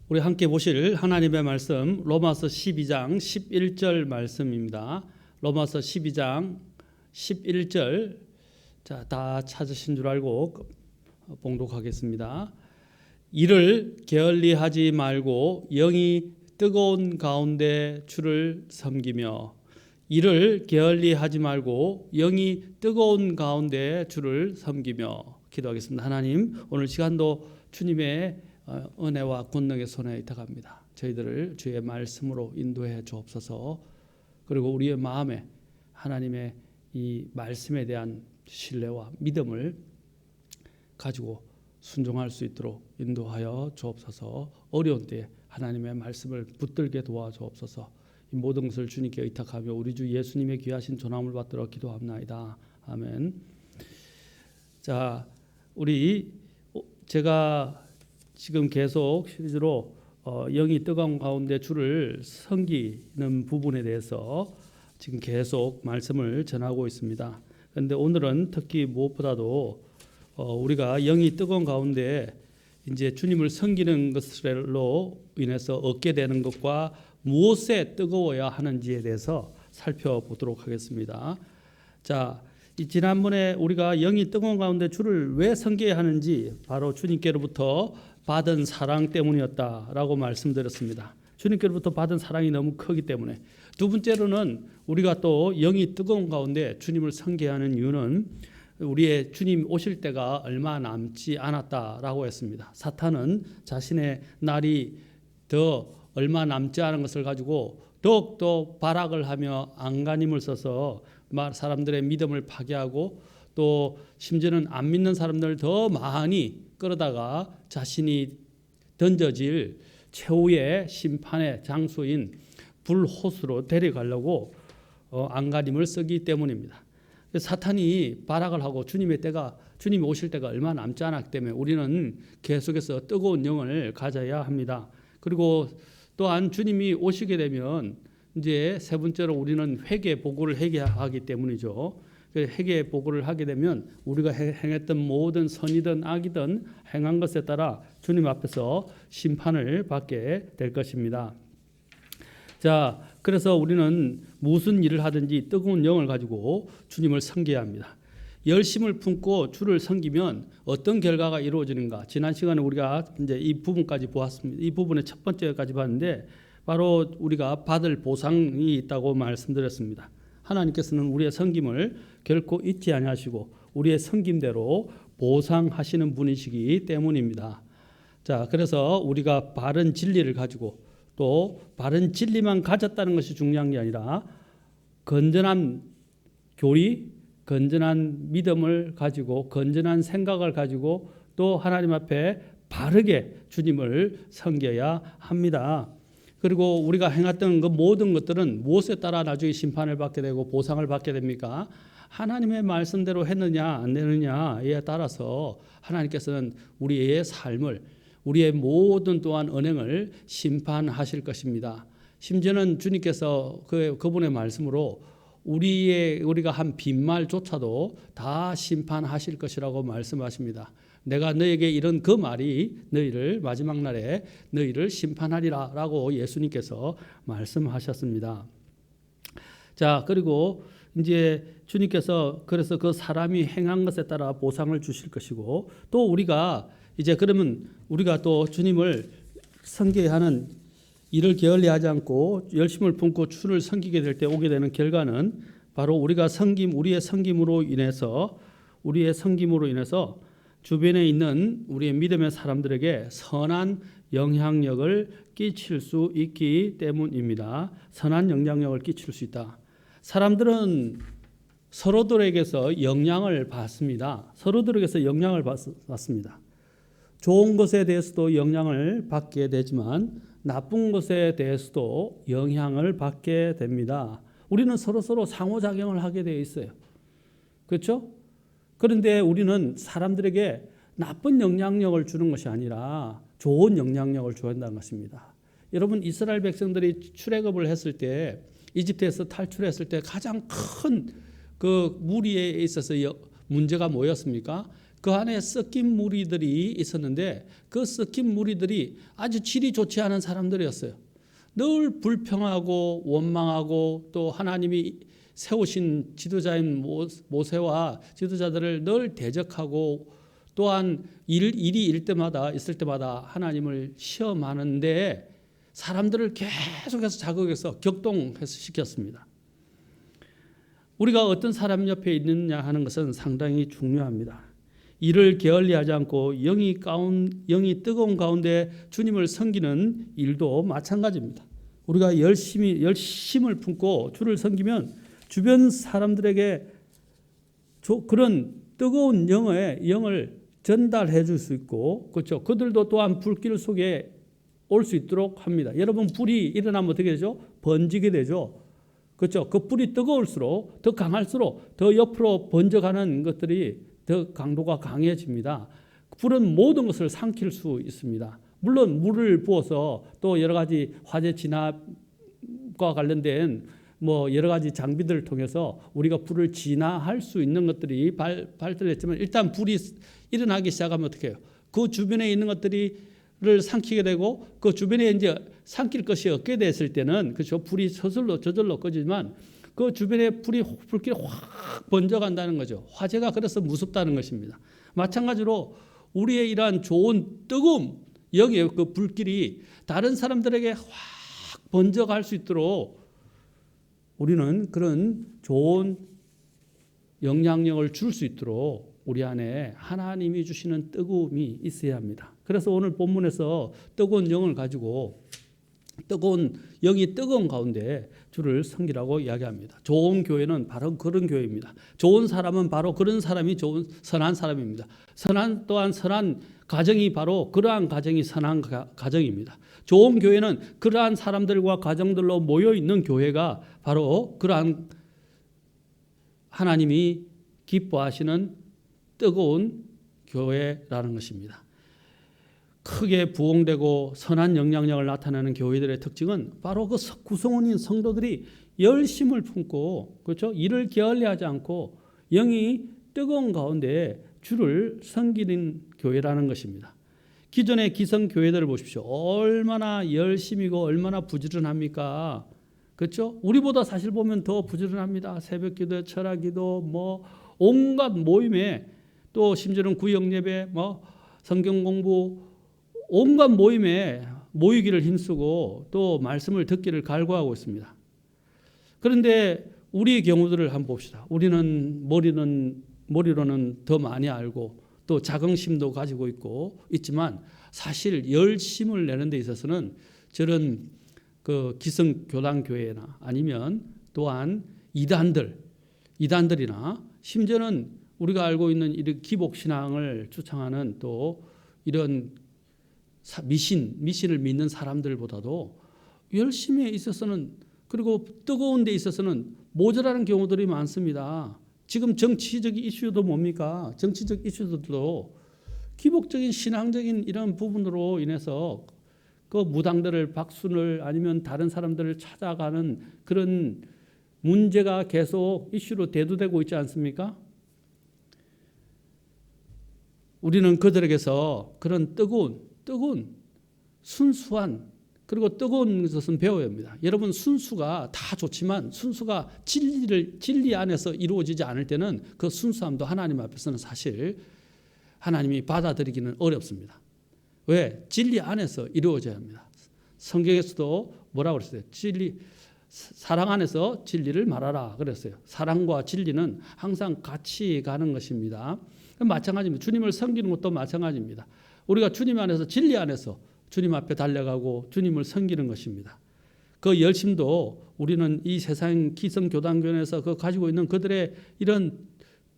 우리 함께 보실 하나님의 말씀 로마서 12장 11절 말씀입니다. 로마서 12장 11절 다 찾으신 줄 알고 봉독하겠습니다. 이를 게을리하지 말고 영이 뜨거운 가운데 주를 섬기며 이를 게을리하지 말고 영이 뜨거운 가운데 주를 섬기며 기도하겠습니다. 하나님 오늘 시간도 주님의 은혜와 권능의 손에 의탁합니다. 저희들을 주의 말씀으로 인도해 주옵소서. 그리고 우리의 마음에 하나님의 이 말씀에 대한 신뢰와 믿음을 가지고 순종할 수 있도록 인도하여 주옵소서. 어려운 때에 하나님의 말씀을 붙들게 도와주옵소서. 이 모든 것을 주님께 의탁하며 우리 주 예수님의 귀하신 존함을 받들어 기도합나이다. 아멘. 자, 제가 지금 계속 시리즈로 영이 뜨거운 가운데 주를 섬기는 부분에 대해서 지금 계속 말씀을 전하고 있습니다. 그런데 오늘은 특히 무엇보다도 우리가 영이 뜨거운 가운데 이제 주님을 섬기는 것으로 인해서 얻게 되는 것과 무엇에 뜨거워야 하는지에 대해서 살펴보도록 하겠습니다. 자, 지난번에 우리가 영이 뜨거운 가운데 주를 왜 섬겨야 하는지 바로 주님께로부터 받은 사랑 때문이었다라고 말씀드렸습니다. 주님께로부터 받은 사랑이 너무 크기 때문에. 두 번째로는 우리가 또 영이 뜨거운 가운데 주님을 섬겨야 하는 이유는 우리의 주님 오실 때가 얼마 남지 않았다라고 했습니다. 사탄은 자신의 날이 더 얼마 남지 않은 것을 가지고 더욱더 발악을 하며 안간힘을 써서 사람들의 믿음을 파괴하고 또 심지어는 안 믿는 사람들을 더 많이 끌어다가 자신이 던져질 최후의 심판의 장소인 불호수로 데려가려고 안간힘을 쓰기 때문입니다. 사탄이 발악을 하고 주님이 오실 때가 얼마 남지 않았기 때문에 우리는 계속해서 뜨거운 영을 가져야 합니다. 그리고 또한 주님이 오시게 되면 이제 세 번째로 우리는 회개 보고를 하기 때문이죠. 회개 보고를 하게 되면 우리가 행했던 모든 선이든 악이든 행한 것에 따라 주님 앞에서 심판을 받게 될 것입니다. 자, 그래서 우리는 무슨 일을 하든지 뜨거운 영을 가지고 주님을 섬겨야 합니다. 열심을 품고 주를 섬기면 어떤 결과가 이루어지는가? 지난 시간에 우리가 이제 이 부분까지 보았습니다. 이 부분의 첫 번째까지 봤는데 바로 우리가 받을 보상이 있다고 말씀드렸습니다. 하나님께서는 우리의 섬김을 결코 잊지 아니하시고 우리의 섬김대로 보상하시는 분이시기 때문입니다. 자, 그래서 우리가 바른 진리를 가지고 또 바른 진리만 가졌다는 것이 중요한 게 아니라 건전한 교리, 건전한 믿음을 가지고 건전한 생각을 가지고 또 하나님 앞에 바르게 주님을 섬겨야 합니다. 그리고 우리가 행했던 그 모든 것들은 무엇에 따라 나중에 심판을 받게 되고 보상을 받게 됩니까? 하나님의 말씀대로 했느냐 안 했느냐에 따라서 하나님께서는 우리의 삶을 우리의 모든 또한 언행을 심판하실 것입니다. 심지어는 주님께서 그분의 말씀으로 우리가 한 빈말조차도 다 심판하실 것이라고 말씀하십니다. 내가 너에게 이런 그 말이 너희를 마지막 날에 너희를 심판하리라 라고 예수님께서 말씀하셨습니다. 자, 그리고 이제 주님께서 그래서 그 사람이 행한 것에 따라 보상을 주실 것이고 또 우리가 이제 그러면 우리가 또 주님을 섬겨야 하는 이를 게을리하지 않고 열심을 품고 주를 섬기게 될 때 오게 되는 결과는 바로 우리의 섬김으로 인해서 주변에 있는 우리의 믿음의 사람들에게 선한 영향력을 끼칠 수 있기 때문입니다. 선한 영향력을 끼칠 수 있다. 사람들은 서로들에게서 영향을 받습니다. 서로들에게서 영향을 받습니다. 좋은 것에 대해서도 영향을 받게 되지만 나쁜 것에 대해서도 영향을 받게 됩니다. 우리는 서로 상호작용을 하게 되어 있어요. 그렇죠? 그런데 우리는 사람들에게 나쁜 영향력을 주는 것이 아니라 좋은 영향력을 줘야 한다는 것입니다. 여러분, 이스라엘 백성들이 출애굽을 했을 때 이집트에서 탈출했을 때 가장 큰 그 무리에 있어서 문제가 뭐였습니까? 그 안에 섞인 무리들이 있었는데 그 섞인 무리들이 아주 질이 좋지 않은 사람들이었어요. 늘 불평하고 원망하고 또 하나님이 세우신 지도자인 모세와 지도자들을 늘 대적하고 또한 일이 있을 때마다 하나님을 시험하는데 사람들을 계속해서 자극해서 격동해서 시켰습니다. 우리가 어떤 사람 옆에 있느냐 하는 것은 상당히 중요합니다. 이를 게을리하지 않고 영이 뜨거운 가운데 주님을 섬기는 일도 마찬가지입니다. 우리가 열심을 품고 주를 섬기면 주변 사람들에게 그런 뜨거운 영을 전달해 줄 수 있고, 그렇죠. 그들도 또한 불길 속에 올 수 있도록 합니다. 여러분, 불이 일어나면 어떻게 되죠? 번지게 되죠. 그렇죠. 그 불이 뜨거울수록 더 강할수록 더 옆으로 번져가는 것들이 더 강도가 강해집니다. 불은 모든 것을 삼킬 수 있습니다. 물론 물을 부어서 또 여러 가지 화재 진압과 관련된 여러 가지 장비들을 통해서 우리가 불을 진화할 수 있는 것들이 발달했지만 일단 불이 일어나기 시작하면 어떻게 해요? 그 주변에 있는 것들을 삼키게 되고 그 주변에 이제 삼킬 것이 없게 됐을 때는 그렇죠. 불이 저절로 꺼지지만 그 주변에 불길이 확 번져간다는 거죠. 화재가 그래서 무섭다는 것입니다. 마찬가지로 우리의 이러한 좋은 뜨거움 영의 그 불길이 다른 사람들에게 확 번져갈 수 있도록 우리는 그런 좋은 영향력을 줄 수 있도록 우리 안에 하나님이 주시는 뜨거움이 있어야 합니다. 그래서 오늘 본문에서 뜨거운 영을 가지고 영이 뜨거운 가운데 주를 섬기라고 이야기합니다. 좋은 교회는 바로 그런 교회입니다. 좋은 사람은 바로 그런 사람이 선한 사람입니다. 또한 선한 가정이 바로 그러한 가정이 선한 가정입니다. 좋은 교회는 그러한 사람들과 가정들로 모여 있는 교회가 바로 그러한 하나님이 기뻐하시는 뜨거운 교회라는 것입니다. 크게 부흥되고 선한 영향력을 나타내는 교회들의 특징은 바로 그 구성원인 성도들이 열심을 품고 그렇죠? 이를 게을리하지 않고 영이 뜨거운 가운데 주를 섬기는 교회라는 것입니다. 기존의 기성 교회들을 보십시오. 얼마나 열심이고 얼마나 부지런합니까? 그렇죠? 우리보다 사실 보면 더 부지런합니다. 새벽기도, 철학기도, 온갖 모임에 또 심지어는 구역예배, 성경 공부 온갖 모임에 모이기를 힘쓰고 또 말씀을 듣기를 갈구하고 있습니다. 그런데 우리의 경우들을 한번 봅시다. 우리는 머리로는 더 많이 알고 또 자긍심도 가지고 있지만 사실 열심을 내는 데 있어서는 저런 그 기성 교단 교회나 아니면 또한 이단들이나 심지어는 우리가 알고 있는 이런 기복 신앙을 추창하는 또 이런 미신을 믿는 사람들보다도 열심에 있어서는 그리고 뜨거운 데 있어서는 모자라는 경우들이 많습니다. 지금 정치적 이슈도 뭡니까? 정치적 이슈들도 기복적인 신앙적인 이런 부분으로 인해서 그 무당들을 박순을 아니면 다른 사람들을 찾아가는 그런 문제가 계속 이슈로 대두되고 있지 않습니까? 우리는 그들에게서 그런 뜨거운 순수한 그리고 뜨거운 것은 배워야 합니다. 여러분 순수가 다 좋지만 순수가 진리 안에서 이루어지지 않을 때는 그 순수함도 하나님 앞에서는 사실 하나님이 받아들이기는 어렵습니다. 왜? 진리 안에서 이루어져야 합니다. 성경에서도 뭐라고 그랬어요? 사랑 안에서 진리를 말하라 그랬어요. 사랑과 진리는 항상 같이 가는 것입니다. 마찬가지입니다. 주님을 섬기는 것도 마찬가지입니다. 우리가 주님 안에서 진리 안에서 주님 앞에 달려가고 주님을 섬기는 것입니다. 그 열심도 우리는 이 세상 기성 교단교회에서 그 가지고 있는 그들의 이런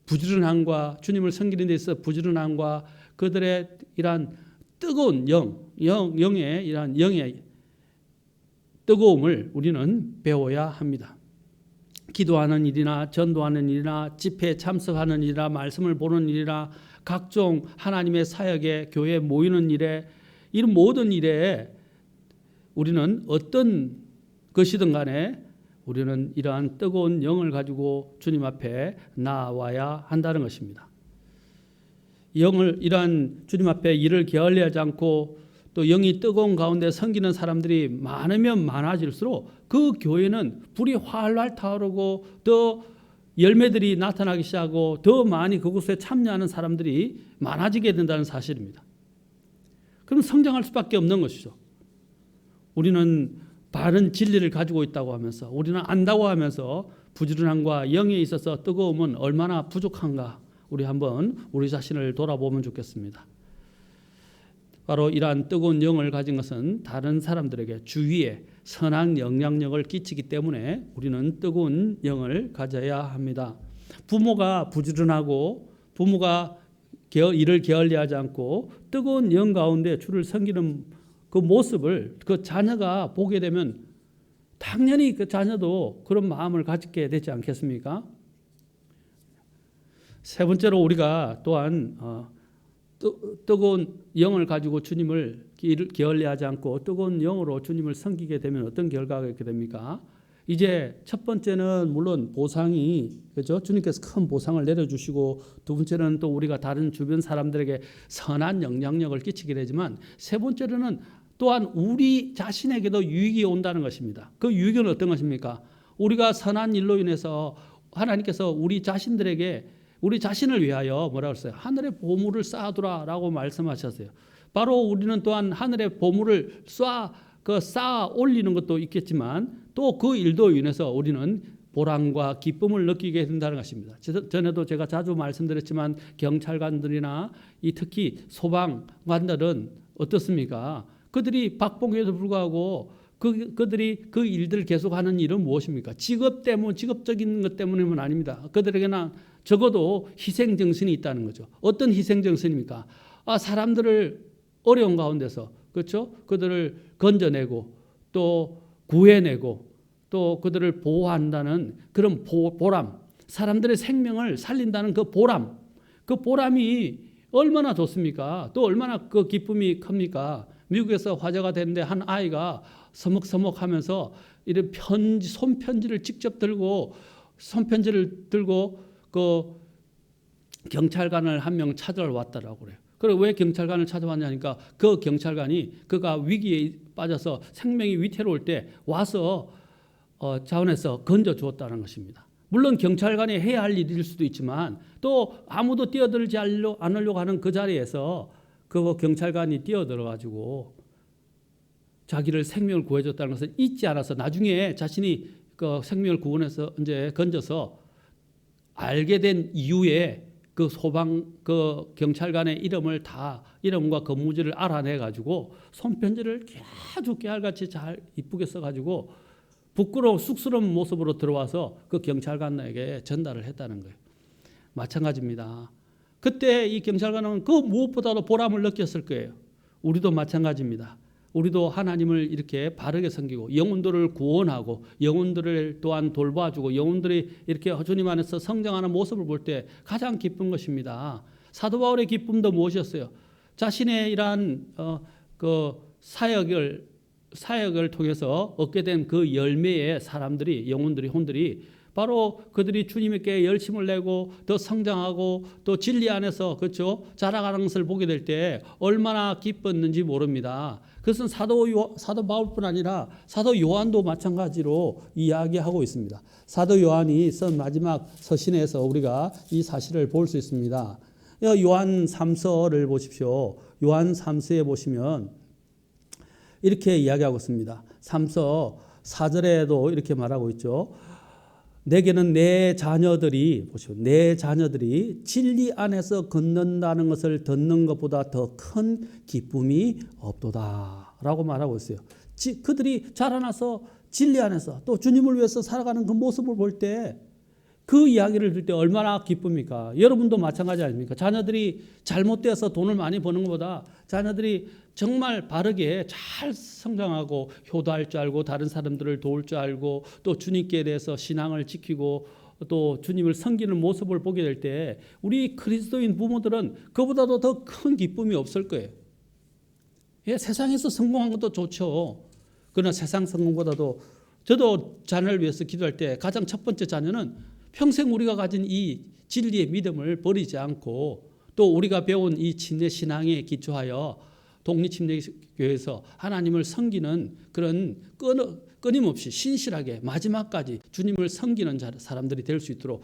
부지런함과 주님을 섬기는 데 있어 부지런함과 그들의 이러한 뜨거운 영의 이러한 영의 뜨거움을 우리는 배워야 합니다. 기도하는 일이나 전도하는 일이나 집회에 참석하는 일이나 말씀을 보는 일이나 각종 하나님의 사역에 교회에 모이는 일에 이런 모든 일에 우리는 어떤 것이든 간에 우리는 이러한 뜨거운 영을 가지고 주님 앞에 나와야 한다는 것입니다. 영을 이러한 주님 앞에 일을 게을리하지 않고 또 영이 뜨거운 가운데 섬기는 사람들이 많으면 많아질수록 그 교회는 불이 활활 타오르고 더 열매들이 나타나기 시작하고 더 많이 그곳에 참여하는 사람들이 많아지게 된다는 사실입니다. 그럼 성장할 수밖에 없는 것이죠. 우리는 바른 진리를 가지고 있다고 하면서 우리는 안다고 하면서 부지런함과 영에 있어서 뜨거움은 얼마나 부족한가 우리 한번 우리 자신을 돌아보면 좋겠습니다. 바로 이러한 뜨거운 영을 가진 것은 다른 사람들에게 주위에 선한 영향력을 끼치기 때문에 우리는 뜨거운 영을 가져야 합니다. 부모가 부지런하고 부모가 일을 게을리하지 않고 뜨거운 영 가운데 주를 섬기는 그 모습을 그 자녀가 보게 되면 당연히 그 자녀도 그런 마음을 가지게 되지 않겠습니까? 세 번째로 우리가 또한 뜨거운 영을 가지고 주님을 게을리하지 않고 뜨거운 영으로 주님을 섬기게 되면 어떤 결과가 있게 됩니까? 이제 첫 번째는 물론 보상이 그죠? 주님께서 큰 보상을 내려주시고 두 번째는 또 우리가 다른 주변 사람들에게 선한 영향력을 끼치게 되지만 세 번째로는 또한 우리 자신에게도 유익이 온다는 것입니다. 그 유익은 어떤 것입니까? 우리가 선한 일로 인해서 하나님께서 우리 자신들에게 우리 자신을 위하여 뭐라고 했어요? 하늘의 보물을 쌓아두라라고 말씀하셨어요. 바로 우리는 또한 하늘의 보물을 쌓아 올리는 것도 있겠지만 또 그 일도 인해서 우리는 보람과 기쁨을 느끼게 된다는 것입니다. 전에도 제가 자주 말씀드렸지만 경찰관들이나 특히 소방관들은 어떻습니까? 그들이 박봉에도 불구하고 그들이 그 일들을 계속하는 일은 무엇입니까? 직업적인 것 때문은 아닙니다. 그들에게는 적어도 희생 정신이 있다는 거죠. 어떤 희생 정신입니까? 사람들을 어려운 가운데서 그렇죠? 그들을 건져내고 또 구해내고 또 그들을 보호한다는 그런 보람, 사람들의 생명을 살린다는 그 보람이 얼마나 좋습니까? 또 얼마나 그 기쁨이 큽니까? 미국에서 화제가 됐는데 한 아이가 서먹서먹하면서 이런 손편지를 직접 들고 그 경찰관을 한 명 찾으러 왔다라고 그래요. 그리고 왜 경찰관을 찾아왔냐니까 그 경찰관이 그가 위기에 빠져서 생명이 위태로울 때 와서 자원에서 건져 주었다는 것입니다. 물론 경찰관이 해야 할 일일 수도 있지만 또 아무도 뛰어들지 않으려고 하는 그 자리에서 그 경찰관이 뛰어들어 가지고 자기를 생명을 구해줬다는 것을 잊지 않아서 나중에 자신이 그 생명을 구원해서 이제 건져서 알게 된 이후에 그 경찰관의 이름과 근무지를 알아내 가지고 손편지를 아주 깨알같이 잘 이쁘게 써가지고 쑥스러운 모습으로 들어와서 그 경찰관에게 전달을 했다는 거예요. 마찬가지입니다. 그때 이 경찰관은 그 무엇보다도 보람을 느꼈을 거예요. 우리도 마찬가지입니다. 우리도 하나님을 이렇게 바르게 섬기고 영혼들을 구원하고 영혼들을 또한 돌봐주고 영혼들이 이렇게 주님 안에서 성장하는 모습을 볼 때 가장 기쁜 것입니다. 사도 바울의 기쁨도 무엇이었어요? 자신의 이러한 그 사역을 통해서 얻게 된 그 열매의 사람들이 영혼들이 혼들이 바로 그들이 주님께 열심을 내고 더 성장하고 또 진리 안에서 그렇죠 자라가는 것을 보게 될 때 얼마나 기뻤는지 모릅니다. 그것은 사도 바울뿐 아니라 사도 요한도 마찬가지로 이야기하고 있습니다. 사도 요한이 쓴 마지막 서신에서 우리가 이 사실을 볼 수 있습니다. 요한 3서를 보십시오. 요한 3서에 보시면 이렇게 이야기하고 있습니다. 3서 4절에도 이렇게 말하고 있죠. 내게는 내 자녀들이 진리 안에서 걷는다는 것을 듣는 것보다 더 큰 기쁨이 없도다라고 말하고 있어요. 그들이 자라나서 진리 안에서 또 주님을 위해서 살아가는 그 모습을 볼 때 그 이야기를 들을 때 얼마나 기쁩니까? 여러분도 마찬가지 아닙니까? 자녀들이 잘못되어서 돈을 많이 버는 것보다 자녀들이 정말 바르게 잘 성장하고 효도할 줄 알고 다른 사람들을 도울 줄 알고 또 주님께 대해서 신앙을 지키고 또 주님을 섬기는 모습을 보게 될 때 우리 그리스도인 부모들은 그보다도 더 큰 기쁨이 없을 거예요. 세상에서 성공한 것도 좋죠. 그러나 세상 성공보다도 저도 자녀를 위해서 기도할 때 가장 첫 번째 자녀는 평생 우리가 가진 이 진리의 믿음을 버리지 않고 또 우리가 배운 이 침례 신앙에 기초하여 독립침례교회에서 하나님을 섬기는 그런 끊임없이 신실하게 마지막까지 주님을 섬기는 사람들이 될 수 있도록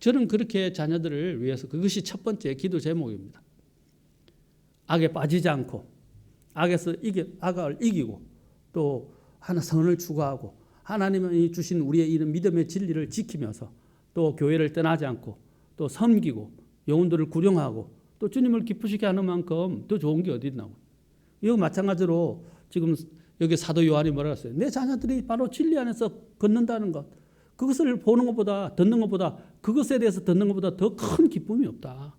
저는 그렇게 자녀들을 위해서 그것이 첫 번째 기도 제목입니다. 악에 빠지지 않고 악을 이기고 또 하나 선을 추구하고 하나님이 주신 우리의 이런 믿음의 진리를 지키면서 또 교회를 떠나지 않고 또 섬기고 영혼들을 구령하고 또 주님을 기쁘시게 하는 만큼 더 좋은 게 어디 있나고. 이거 마찬가지로 지금 여기 사도 요한이 뭐라고 했어요? 내 자녀들이 바로 진리 안에서 걷는다는 것. 그것을 보는 것보다 듣는 것보다 그것에 대해서 듣는 것보다 더 큰 기쁨이 없다.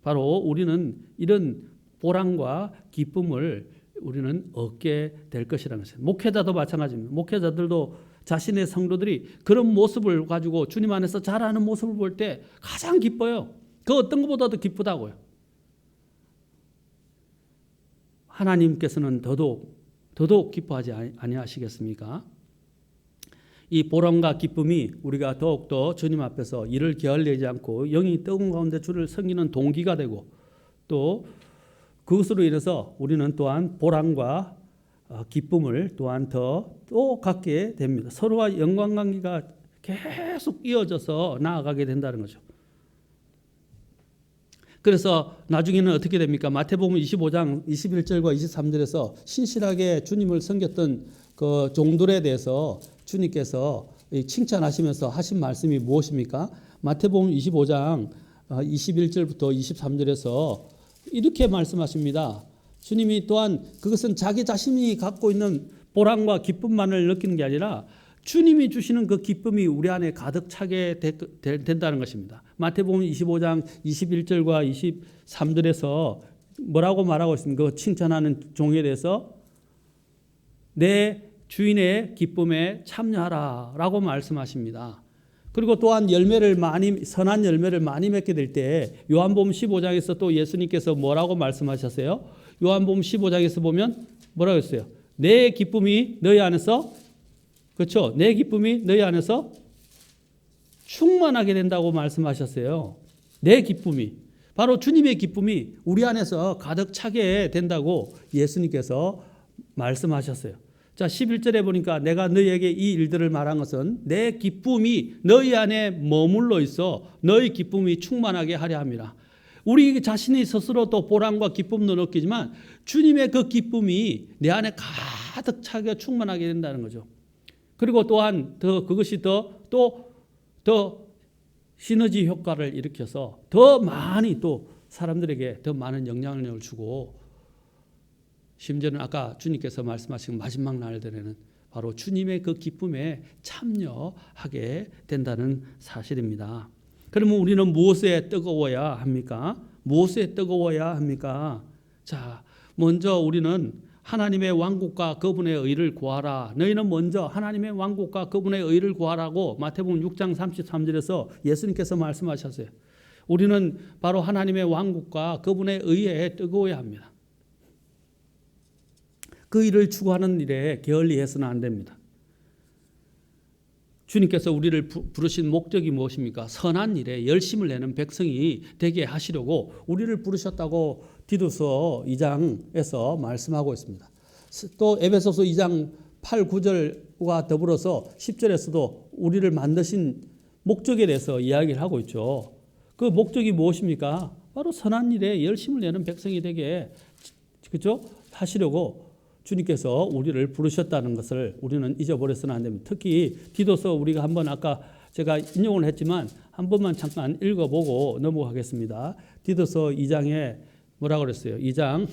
바로 우리는 이런 보람과 기쁨을 우리는 얻게 될 것이라는 것입니다. 목회자도 마찬가지입니다. 목회자들도 자신의 성도들이 그런 모습을 가지고 주님 안에서 자라는 모습을 볼 때 가장 기뻐요. 그 어떤 것보다도 기쁘다고요. 하나님께서는 더더욱 기뻐하지 아니하시겠습니까? 이 보람과 기쁨이 우리가 더욱더 주님 앞에서 이를 게을리하지 않고 영이 뜨거운 가운데 주를 섬기는 동기가 되고 또 그것으로 인해서 우리는 또한 보람과 기쁨을 또한 또 갖게 됩니다. 서로와 영광관계가 계속 이어져서 나아가게 된다는 거죠. 그래서 나중에는 어떻게 됩니까? 마태복음 25장 21절과 23절에서 신실하게 주님을 섬겼던 그 종들에 대해서 주님께서 칭찬하시면서 하신 말씀이 무엇입니까? 마태복음 25장 21절부터 23절에서 이렇게 말씀하십니다. 주님이 또한 그것은 자기 자신이 갖고 있는 보람과 기쁨만을 느끼는 게 아니라 주님이 주시는 그 기쁨이 우리 안에 가득 차게 된다는 것입니다. 마태복음 25장 21절과 23절에서 뭐라고 말하고 있습니까? 그 칭찬하는 종에 대해서 내 주인의 기쁨에 참여하라 라고 말씀하십니다. 그리고 또한 선한 열매를 많이 맺게 될 때 요한복음 15장에서 또 예수님께서 뭐라고 말씀하셨어요? 요한복음 15장에서 보면 뭐라고 했어요? 내 기쁨이 너희 안에서, 그렇죠? 내 기쁨이 너희 안에서 충만하게 된다고 말씀하셨어요. 내 기쁨이, 바로 주님의 기쁨이 우리 안에서 가득 차게 된다고 예수님께서 말씀하셨어요. 자, 11절에 보니까 내가 너희에게 이 일들을 말한 것은 내 기쁨이 너희 안에 머물러 있어 너희 기쁨이 충만하게 하려 함이라. 우리 자신이 스스로 또 보람과 기쁨도 느끼지만 주님의 그 기쁨이 내 안에 가득 차게 충만하게 된다는 거죠. 그리고 또한 그것이 더 시너지 효과를 일으켜서 더 많이 또 사람들에게 더 많은 영향력을 주고 심지어는 아까 주님께서 말씀하신 마지막 날들에는 바로 주님의 그 기쁨에 참여하게 된다는 사실입니다. 그러면 우리는 무엇에 뜨거워야 합니까? 무엇에 뜨거워야 합니까? 자, 먼저 우리는 하나님의 왕국과 그분의 의를 구하라. 너희는 먼저 하나님의 왕국과 그분의 의를 구하라고 마태복음 6장 33절에서 예수님께서 말씀하셨어요. 우리는 바로 하나님의 왕국과 그분의 의에 뜨거워야 합니다. 그 일을 추구하는 일에 게을리해서는 안 됩니다. 주님께서 우리를 부르신 목적이 무엇입니까? 선한 일에 열심을 내는 백성이 되게 하시려고 우리를 부르셨다고 디도서 2장에서 말씀하고 있습니다. 또 에베소서 2장 8, 9절과 더불어서 10절에서도 우리를 만드신 목적에 대해서 이야기를 하고 있죠. 그 목적이 무엇입니까? 바로 선한 일에 열심을 내는 백성이 되게, 그렇죠? 하시려고 주님께서 우리를 부르셨다는 것을 우리는 잊어버려서는 안 됩니다. 특히 디도서 우리가 한번 아까 제가 인용을 했지만 한 번만 잠깐 읽어보고 넘어가겠습니다. 디도서 2장에 뭐라고 그랬어요? 2장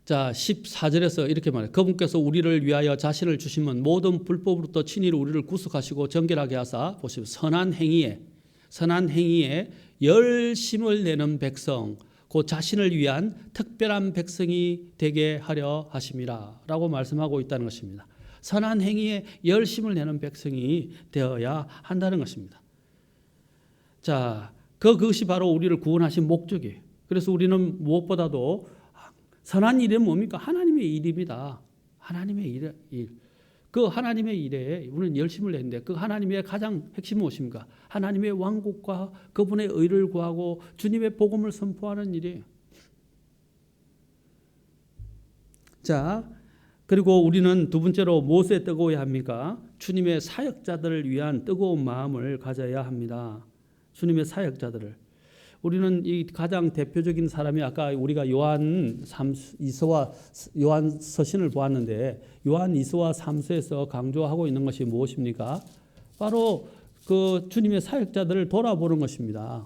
14절에서 이렇게 말해요. 그분께서 우리를 위하여 자신을 주시면 모든 불법으로부터 친히 우리를 구속하시고 정결하게 하사 보시면 선한 행위에 열심을 내는 백성 그 자신을 위한 특별한 백성이 되게 하려 하심이라 라고 말씀하고 있다는 것입니다. 선한 행위에 열심을 내는 백성이 되어야 한다는 것입니다. 자, 그것이 바로 우리를 구원하신 목적이에요. 그래서 우리는 무엇보다도 선한 일은 뭡니까? 하나님의 일입니다. 하나님의 일. 그 하나님의 일에 우리는 열심을 냈는데 그 하나님의 가장 핵심은 무엇입니까? 하나님의 왕국과 그분의 의를 구하고 주님의 복음을 선포하는 일이에요. 자, 그리고 우리는 두 번째로 무엇에 뜨거워야 합니까? 주님의 사역자들을 위한 뜨거운 마음을 가져야 합니다. 주님의 사역자들을. 우리는 이 가장 대표적인 사람이 아까 우리가 요한 서신을 보았는데 요한 2서와 3서에서 강조하고 있는 것이 무엇입니까? 바로 그 주님의 사역자들을 돌아보는 것입니다.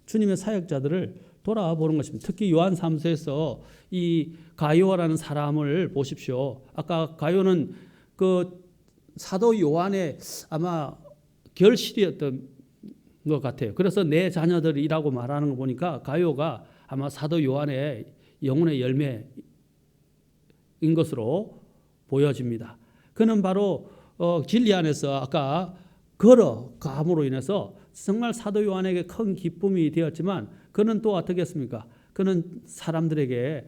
주님의 사역자들을 돌아보는 것입니다. 특히 요한 3서에서 이 가요라는 사람을 보십시오. 아까 가요는 그 사도 요한의 아마 결실이었던 것 같아요. 그래서 내 자녀들이라고 말하는 거 보니까 가요가 아마 사도 요한의 영혼의 열매인 것으로 보여집니다. 그는 바로 진리 안에서 아까 걸어감으로 인해서 정말 사도 요한에게 큰 기쁨이 되었지만 그는 또 어떻게 했습니까? 그는 사람들에게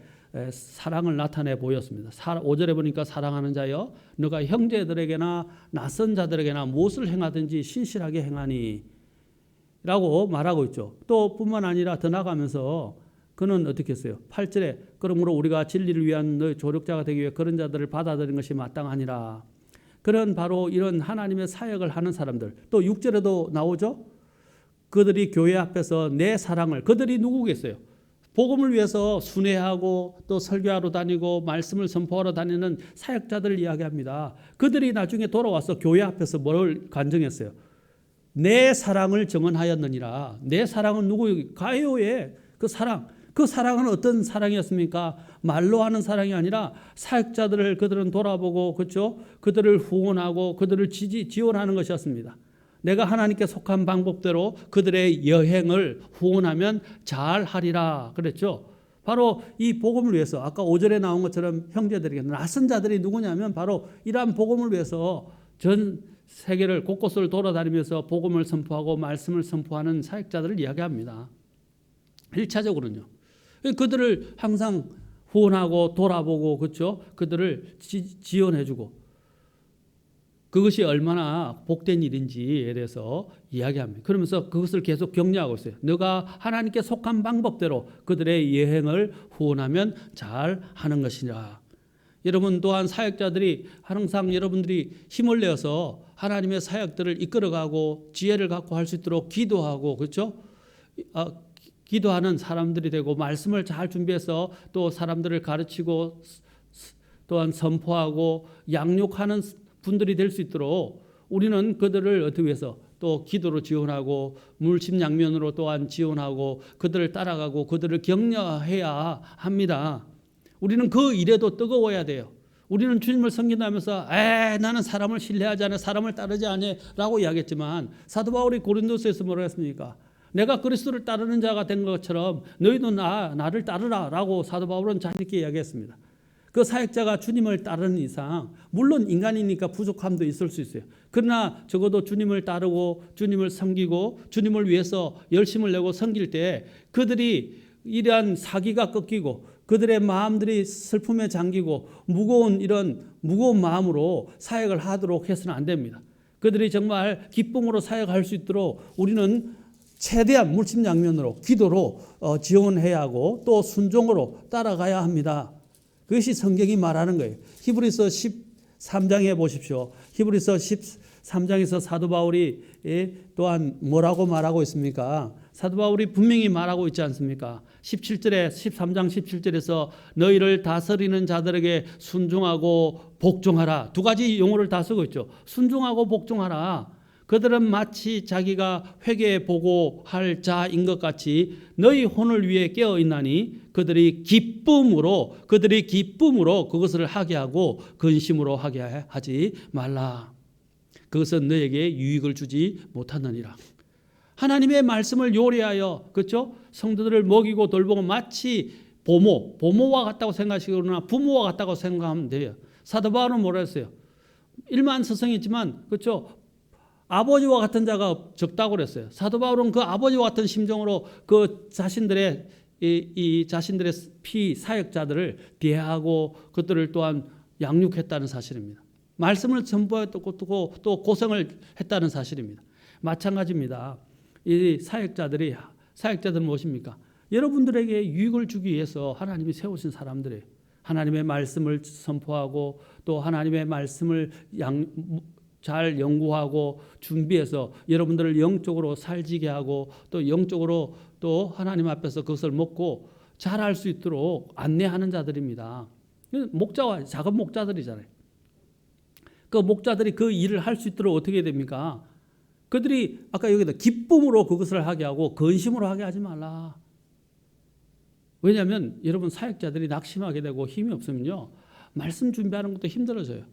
사랑을 나타내 보였습니다. 5절에 보니까 사랑하는 자여 너가 형제들에게나 낯선 자들에게나 무엇을 행하든지 신실하게 행하니 라고 말하고 있죠. 또 뿐만 아니라 더 나가면서 그는 어떻게 했어요? 8절에 그러므로 우리가 진리를 위한 너희 조력자가 되기 위해 그런 자들을 받아들인 것이 마땅하니라. 그런 바로 이런 하나님의 사역을 하는 사람들. 또 6절에도 나오죠. 그들이 교회 앞에서 내 사랑을, 그들이 누구겠어요? 복음을 위해서 순회하고 또 설교하러 다니고 말씀을 선포하러 다니는 사역자들을 이야기합니다. 그들이 나중에 돌아와서 교회 앞에서 뭘 간증했어요? 내 사랑을 증언하였느니라. 내 사랑은 누구? 가요의 그 사랑. 그 사랑은 어떤 사랑이었습니까? 말로 하는 사랑이 아니라 사역자들을 그들은 돌아보고 그렇죠? 그들을 후원하고 그들을 지원하는 것이었습니다. 내가 하나님께 속한 방법대로 그들의 여행을 후원하면 잘하리라 그랬죠. 바로 이 복음을 위해서 아까 5절에 나온 것처럼 형제들에게 낯선 자들이 누구냐면 바로 이러한 복음을 위해서 전 세계를 곳곳을 돌아다니면서 복음을 선포하고 말씀을 선포하는 사역자들을 이야기합니다. 1차적으로는요. 그들을 항상 후원하고 돌아보고 그렇죠? 그들을 지원해주고 그것이 얼마나 복된 일인지에 대해서 이야기합니다. 그러면서 그것을 계속 격려하고 있어요. 너가 하나님께 속한 방법대로 그들의 여행을 후원하면 잘 하는 것이라. 여러분 또한 사역자들이 항상 여러분들이 힘을 내어서 하나님의 사역들을 이끌어가고 지혜를 갖고 할 수 있도록 기도하고 그렇죠? 기도하는 사람들이 되고 말씀을 잘 준비해서 또 사람들을 가르치고 또한 선포하고 양육하는 분들이 될 수 있도록 우리는 그들을 어떻게 해서 또 기도로 지원하고 물심양면으로 또한 지원하고 그들을 따라가고 그들을 격려해야 합니다. 우리는 그 일에도 뜨거워야 돼요. 우리는 주님을 섬긴다면서 나는 사람을 신뢰하지 않아 사람을 따르지 않아 라고 이야기했지만 사도 바울이 고린도서에서 뭐라고 했습니까? 내가 그리스도를 따르는 자가 된 것처럼 너희도 나를 따르라 라고 사도 바울은 자신 있게 이야기했습니다. 그 사역자가 주님을 따르는 이상 물론 인간이니까 부족함도 있을 수 있어요. 그러나 적어도 주님을 따르고 주님을 섬기고 주님을 위해서 열심을 내고 섬길 때 그들이 이러한 사기가 꺾이고 그들의 마음들이 슬픔에 잠기고 이런 무거운 마음으로 사역을 하도록 해서는 안 됩니다. 그들이 정말 기쁨으로 사역할 수 있도록 우리는 최대한 물심양면으로 기도로 지원해야 하고 또 순종으로 따라가야 합니다. 그것이 성경이 말하는 거예요. 히브리서 13장에 보십시오. 히브리서 13장에서 사도 바울이 또한 뭐라고 말하고 있습니까? 사도 바울이 분명히 말하고 있지 않습니까? 17절에 13장 17절에서 너희를 다스리는 자들에게 순종하고 복종하라. 두 가지 용어를 다 쓰고 있죠. 순종하고 복종하라. 그들은 마치 자기가 회개해 보고 할 자인 것 같이 너희 혼을 위해 깨어 있나니 그들이 기쁨으로 그것을 하게 하고 근심으로 하게 하지 말라. 그것은 너에게 유익을 주지 못하느니라. 하나님의 말씀을 요리하여 그렇죠? 성도들을 먹이고 돌보고 마치 보모와 같다고 생각하시거나 부모와 같다고 생각하면 돼요. 사도 바울은 뭐라 했어요? 일만서성이지만 그렇죠? 아버지와 같은 자가 적다고 그랬어요. 사도 바울은 그 아버지와 같은 심정으로 그 자신들의 피 사역자들을 대하고 그들을 또한 양육했다는 사실입니다. 말씀을 선포했고 또 고생을 했다는 사실입니다. 마찬가지입니다. 이 사역자들은 무엇입니까? 여러분들에게 유익을 주기 위해서 하나님이 세우신 사람들이에요. 하나님의 말씀을 선포하고 또 하나님의 말씀을 잘 연구하고 준비해서 여러분들을 영적으로 살지게 하고 또 영적으로 또 하나님 앞에서 그것을 먹고 잘할 수 있도록 안내하는 자들입니다. 목자와 작은 목자들이잖아요. 그 목자들이 그 일을 할 수 있도록 어떻게 됩니까? 그들이 아까 여기다 기쁨으로 그것을 하게 하고 근심으로 하게 하지 말라. 왜냐하면 여러분 사역자들이 낙심하게 되고 힘이 없으면요 말씀 준비하는 것도 힘들어져요.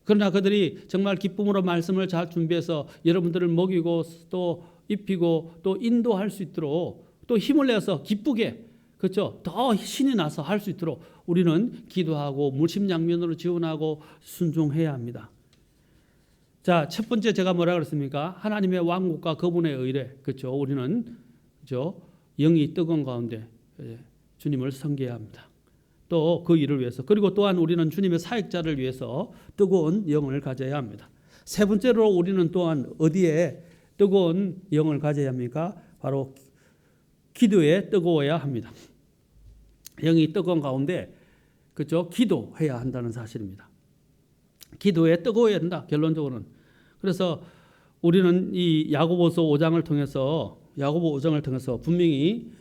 그러나 그들이 정말 기쁨으로 말씀을 잘 준비해서 여러분들을 먹이고 또 입히고 또 인도할 수 있도록 또 힘을 내서 기쁘게 그렇죠. 더 신이 나서 할 수 있도록 우리는 기도하고 물심양면으로 지원하고 순종해야 합니다. 자, 첫 번째 제가 뭐라 그랬습니까? 하나님의 왕국과 그분의 의뢰. 그렇죠. 우리는 그렇죠. 영이 뜨거운 가운데 주님을 섬겨야 합니다. 또 그 일을 위해서 그리고 또한 우리는 주님의 사역자를 위해서 뜨거운 영을 가져야 합니다. 세 번째로 우리는 또한 어디에 뜨거운 영을 가져야 합니까? 바로 기도에 뜨거워야 합니다. 영이 뜨거운 가운데 그렇죠? 기도해야 한다는 사실입니다. 기도에 뜨거워야 한다. 결론적으로는. 그래서 우리는 이 야고보서 5장을 통해서 분명히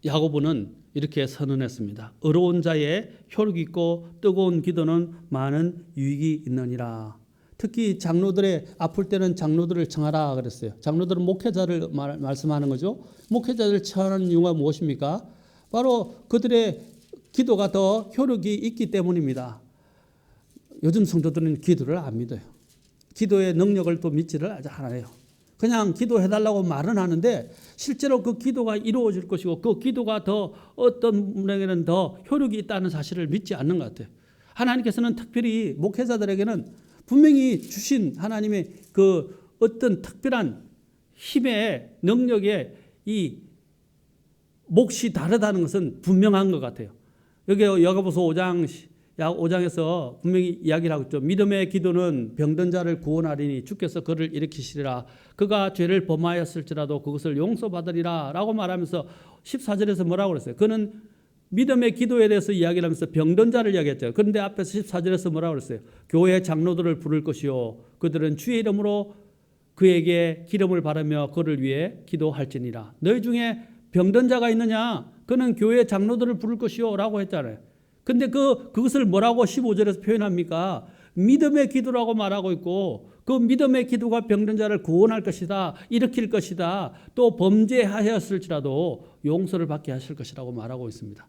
야고보는 이렇게 선언했습니다. 의로운 자의 혈육 있고 뜨거운 기도는 많은 유익이 있느니라. 특히 장로들의 아플 때는 장로들을 청하라 그랬어요. 장로들은 목회자를 말씀하는 거죠. 목회자를 청하는 이유가 무엇입니까? 바로 그들의 기도가 더 효력이 있기 때문입니다. 요즘 성도들은 기도를 안 믿어요. 기도의 능력을 또 믿지를 않아요. 그냥 기도해달라고 말은 하는데 실제로 그 기도가 이루어질 것이고 그 기도가 더 어떤 분에게는 더 효력이 있다는 사실을 믿지 않는 것 같아요. 하나님께서는 특별히 목회자들에게는 분명히 주신 하나님의 그 어떤 특별한 힘의 능력의 이 몫이 다르다는 것은 분명한 것 같아요. 여기 야고보서 5장에서 분명히 이야기를 하고 있죠. 믿음의 기도는 병든 자를 구원하리니 주께서 그를 일으키시리라. 그가 죄를 범하였을지라도 그것을 용서받으리라 라고 말하면서 14절에서 뭐라고 그랬어요? 그는 믿음의 기도에 대해서 이야기를 하면서 병든 자를 이야기했죠. 그런데 앞에서 14절에서 뭐라고 그랬어요? 교회 장로들을 부를 것이요 그들은 주의 이름으로 그에게 기름을 바르며 그를 위해 기도할지니라. 너희 중에 병든 자가 있느냐? 그는 교회 장로들을 부를 것이요 라고 했잖아요. 근데 그것을 뭐라고 15절에서 표현합니까? 믿음의 기도라고 말하고 있고 그 믿음의 기도가 병든 자를 구원할 것이다. 일으킬 것이다. 또 범죄하였을지라도 용서를 받게 하실 것이라고 말하고 있습니다.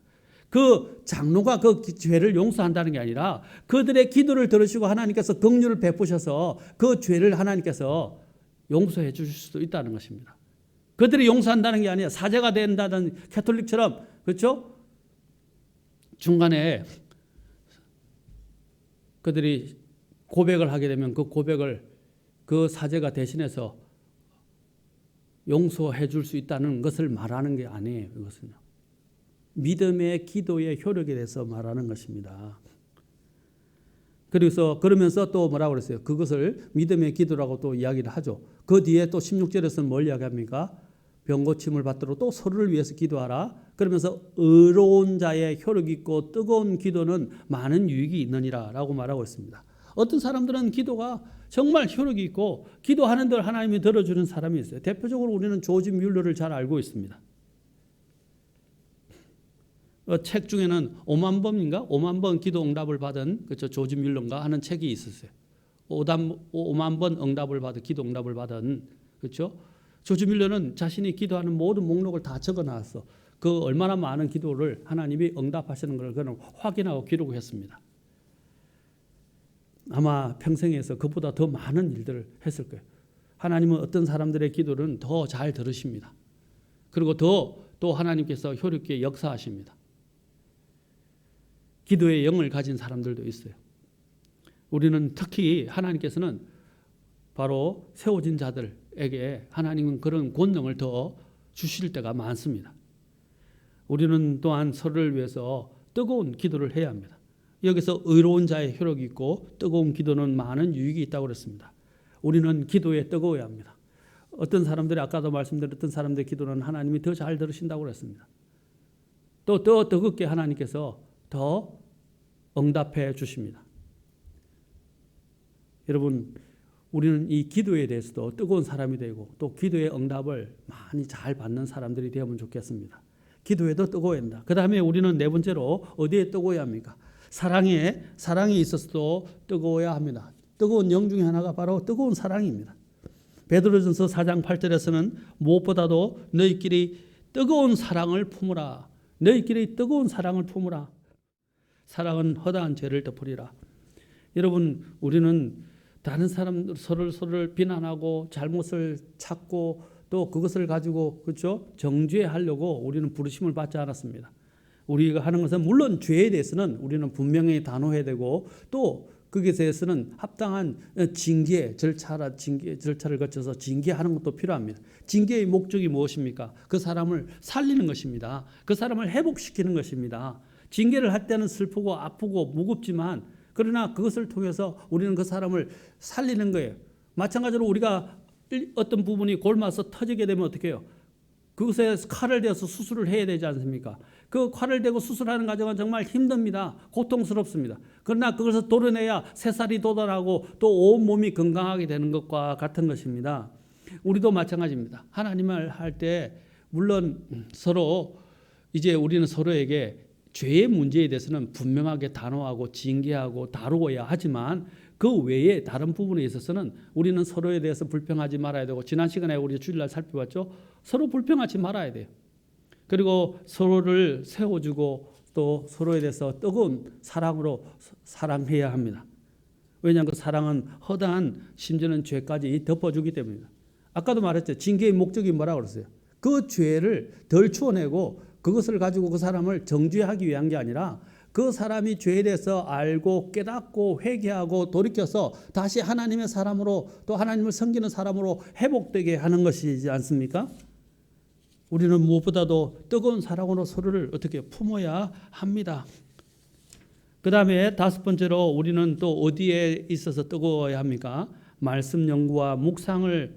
그 장로가 그 죄를 용서한다는 게 아니라 그들의 기도를 들으시고 하나님께서 긍휼을 베푸셔서 그 죄를 하나님께서 용서해 주실 수도 있다는 것입니다. 그들이 용서한다는 게 아니라 사제가 된다는 캐톨릭처럼 그렇죠? 중간에 그들이 고백을 하게 되면 그 고백을 그 사제가 대신해서 용서해 줄 수 있다는 것을 말하는 게 아니에요. 이것은요. 믿음의 기도의 효력에 대해서 말하는 것입니다. 그러면서 또 뭐라고 그랬어요? 그것을 믿음의 기도라고 또 이야기를 하죠. 그 뒤에 또 16절에서는 뭘 이야기합니까? 병고침을 받도록 또 서로를 위해서 기도하라. 그러면서 의로운 자의 효력 있고 뜨거운 기도는 많은 유익이 있느니라 라고 말하고 있습니다. 어떤 사람들은 기도가 정말 효력이 있고 기도하는 대로 하나님이 들어주는 사람이 있어요. 대표적으로 우리는 조지 뮬러를 잘 알고 있습니다. 책 중에는 5만 번 기도 응답을 받은 그렇죠? 조지 뮬러인가 하는 책이 있었어요. 5만 번 응답을 받은 기도 응답을 받은 그렇죠? 조지 뮬러는 자신이 기도하는 모든 목록을 다 적어놨어. 그 얼마나 많은 기도를 하나님이 응답하시는 걸 그는 확인하고 기록했습니다. 아마 평생에서 그보다 더 많은 일들을 했을 거예요. 하나님은 어떤 사람들의 기도는 더 잘 들으십니다. 그리고 또 하나님께서 효력있게 역사하십니다. 기도의 영을 가진 사람들도 있어요. 우리는 특히 하나님께서는 바로 세워진 자들에게 하나님은 그런 권능을 더 주실 때가 많습니다. 우리는 또한 서로를 위해서 뜨거운 기도를 해야 합니다. 여기서 의로운 자의 효력이 있고 뜨거운 기도는 많은 유익이 있다고 그랬습니다. 우리는 기도에 뜨거워야 합니다. 어떤 사람들이 아까도 말씀드렸던 사람들의 기도는 하나님이 더 잘 들으신다고 그랬습니다. 또 더 뜨겁게 하나님께서 더 응답해 주십니다. 여러분, 우리는 이 기도에 대해서도 뜨거운 사람이 되고 또 기도의 응답을 많이 잘 받는 사람들이 되면 좋겠습니다. 기도에도 뜨거워야 한다. 그 다음에 우리는 네 번째로 어디에 뜨거워야 합니까? 사랑이 있어서도 뜨거워야 합니다. 뜨거운 영 중에 하나가 바로 뜨거운 사랑입니다. 베드로전서 4장 8절에서는 무엇보다도 너희끼리 뜨거운 사랑을 품으라. 너희끼리 뜨거운 사랑을 품으라. 사랑은 허다한 죄를 덮으리라. 여러분, 우리는 다른 사람 서로를 비난하고 잘못을 찾고 또 그것을 가지고 그렇죠? 정죄하려고 우리는 부르심을 받지 않았습니다. 우리가 하는 것은 물론 죄에 대해서는 우리는 분명히 단호해야 되고 또 거기에 대해서는 합당한 절차를 거쳐서 징계하는 것도 필요합니다. 징계의 목적이 무엇입니까? 그 사람을 살리는 것입니다. 그 사람을 회복시키는 것입니다. 징계를 할 때는 슬프고 아프고 무겁지만 그러나 그것을 통해서 우리는 그 사람을 살리는 거예요. 마찬가지로 우리가 어떤 부분이 골마서 터지게 되면 어떻게 해요? 그것에 칼을 대서 수술을 해야 되지 않습니까? 그 칼을 대고 수술하는 과정은 정말 힘듭니다. 고통스럽습니다. 그러나 그것을 도려내야 새살이 돋아나고 또 온 몸이 건강하게 되는 것과 같은 것입니다. 우리도 마찬가지입니다. 하나님을 할 때 물론 서로 이제 우리는 서로에게 죄의 문제에 대해서는 분명하게 단호하고 징계하고 다루어야 하지만 그 외에 다른 부분에 있어서는 우리는 서로에 대해서 불평하지 말아야 되고 지난 시간에 우리 주일날 살펴봤죠. 서로 불평하지 말아야 돼요. 그리고 서로를 세워주고 또 서로에 대해서 뜨거운 사랑으로 사랑해야 합니다. 왜냐하면 그 사랑은 허다한 심지어는 죄까지 덮어주기 때문입니다. 아까도 말했죠. 징계의 목적이 뭐라고 그랬어요? 그 죄를 덜 추워내고 그것을 가지고 그 사람을 정죄하기 위한 게 아니라 그 사람이 죄에 대해서 알고 깨닫고 회개하고 돌이켜서 다시 하나님의 사람으로 또 하나님을 섬기는 사람으로 회복되게 하는 것이지 않습니까? 우리는 무엇보다도 뜨거운 사랑으로 서로를 어떻게 품어야 합니다. 그 다음에 다섯 번째로 우리는 또 어디에 있어서 뜨거워야 합니까? 말씀 연구와 묵상에